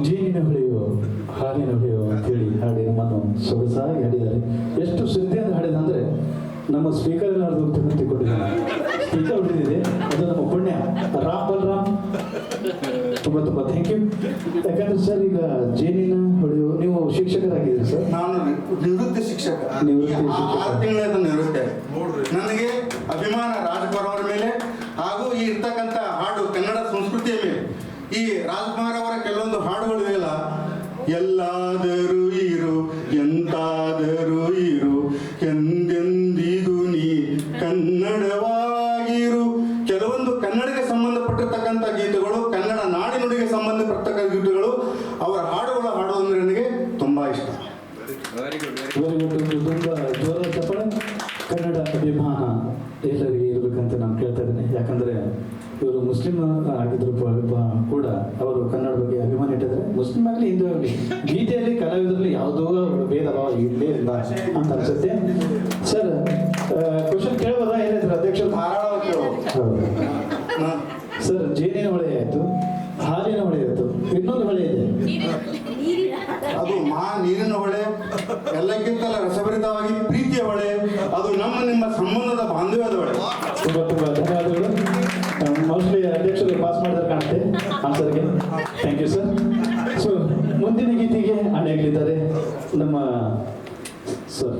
ಜೇನಿನ ಹೊಳೆಯೋ ಹಾಲಿನ ಹೊಳೆಯೋ ಅಂತೇಳಿ ಹಾಡಿ ನಮ್ಮನ್ನು ಸೊಗಸಾಗಿ ಹಾಡಿದ್ದಾರೆ. ಎಷ್ಟು ಶ್ರದ್ಧೆಯಿಂದ ಹಾಡಿದಂದ್ರೆ ನಮ್ಮ ಸ್ಪೀಕರ್ ಏನಾದ್ರು ತೆಗೆದುಕೊಂಡಿದ್ದಾನೆ, ಸ್ಪೀಕರ್ ಹೊಡೆದಿದೆ, ಅದು ನಮ್ಮ ಪುಣ್ಯ. ರಾಮ್ ಬಲರಾಮ್, ತುಂಬ ತುಂಬ ಥ್ಯಾಂಕ್ ಯು. ಯಾಕಂದ್ರೆ ಸರ್ ಈಗ ಜೇನಿನ ಹೊಳೆಯೋ ನೀವು ಶಿಕ್ಷಕರಾಗಿದ್ದೀರಿ ಸರ್? ನಾನು ನಿವೃತ್ತಿ ಶಿಕ್ಷಕ. 6 ತಿಂಗಳ ನಿವೃತ್ತಿ. ನನಗೆ ಅಭಿಮಾನ ರಾಜ್ಕುಮಾರ್ ಅವರ ಮೇಲೆ ಹಾಗೂ ಈ ಇರ್ತಕ್ಕಂಥ ಹಾಡು ಕನ್ನಡ ಸಂಸ್ಕೃತಿಯ ಮೇಲೆ. ಈ ರಾಜ್ಕುಮಾರ್ ಅವರ ಕೆಲವೊಂದು ಹಾಡುಗಳು ಇವೆಯಲ್ಲ, ಎಲ್ಲಾದರೂ ಇರು ಎಂತಾದರೂ ಇರು ಎಂದೆಂದಿಗೂ ನೀ ಕನ್ನಡವಾಗಿರು. ಕೆಲವೊಂದು ಕನ್ನಡಕ್ಕೆ ಸಂಬಂಧಪಟ್ಟಿರ್ತಕ್ಕಂಥ ಗೀತೆಗಳು, ಕನ್ನಡ ನಾಡಿನುಡಿಗೆ ಸಂಬಂಧಪಟ್ಟತಕ್ಕಂಥ ಗೀತೆಗಳು, ಅವರ ಹಾಡುಗಳು ಹಾಡುವುದಂದ್ರೆ ನನಗೆ ತುಂಬಾ ಇಷ್ಟ. Very good. ತುಂಬ ಜೋರಾದ ಚಪ್ಪಾಳೆ. ಕನ್ನಡ ಅಭಿಮಾನ ಎಲ್ಲರಿಗೆ ಇರಬೇಕಂತ ನಾನು ಕೇಳ್ತಾ ಇದ್ದೇನೆ. ಯಾಕಂದ್ರೆ ಇವರು ಮುಸ್ಲಿಂ ಆಗಿದ್ರು ಕೂಡ ಅವರು ಕನ್ನಡ ಬಗ್ಗೆ ಅಭಿಮಾನ ಇಟ್ಟಿದ್ದಾರೆ. ಮುಸ್ಲಿಂ ಆಗಲಿ ಹಿಂದೂ ಆಗಲಿ ಗೀತೆಯಲ್ಲಿ ಕಲಾವಿದರಲ್ಲಿ ಯಾವುದೋ ಭೇದ ಭಾವ ಇರಲೇ ಇಲ್ಲ ಅಂತ ಅನ್ಸುತ್ತೆ. ಸರ್ ಕ್ವಶನ್ ಕೇಳ್ಬೋದಾ? ಏನಿದ್ರು ಅಧ್ಯಕ್ಷರು ಧಾರಾಳ ಕೇಳಬಹುದು. ಸರ್, ಜೇನಿನ ಹೊಳೆ ಆಯ್ತು, ಹಾಲಿನ ಹೊಳೆ ಆಯ್ತು, ಇನ್ನೊಂದು ಹೊಳೆ ಇದೆ, ಅದು ಮಹಾ ನೀರಿನ ಹೊಳೆ, ಎಲ್ಲಕ್ಕಿಂತಲ ರಸಭರಿತವಾಗಿ ಪ್ರೀತಿಯ ಹೊಳೆ, ಅದು ನಿಮ್ಮ ಸಂಬಂಧದ ಬಾಂಧವ್ಯದ ಹೊಳೆ. ತುಂಬಾ ತುಂಬಾ ಧನ್ಯವಾದಗಳು. ಮೋಸ್ಟ್ಲಿ ಅಧ್ಯಕ್ಷರು ಪಾಸ್ ಮಾಡಿದ್ರೆ ಕಾಣುತ್ತೆ ಆನ್ಸರ್ಗೆ. Thank you sir. ಸೊ ಮುಂದಿನ ಗೀತೆಗೆ ಅಣ್ಣಗಳಿದ್ದಾರೆ ನಮ್ಮ ಸರ್.